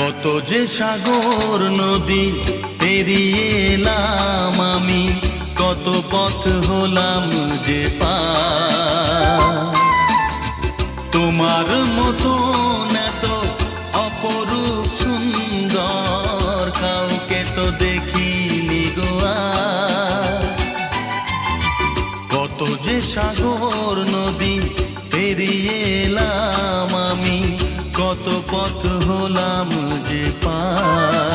কত যে সাগর নদী পেরিয়ে এলাম আমি, কত পথ হলাম যে পার। তোমার মতো এত অপরূপ সুন্দর কাউকে তো দেখিনি গো আর। কত যে সাগর নদী পেরিয়ে এলাম আমি, কত পথ হলাম যে পার।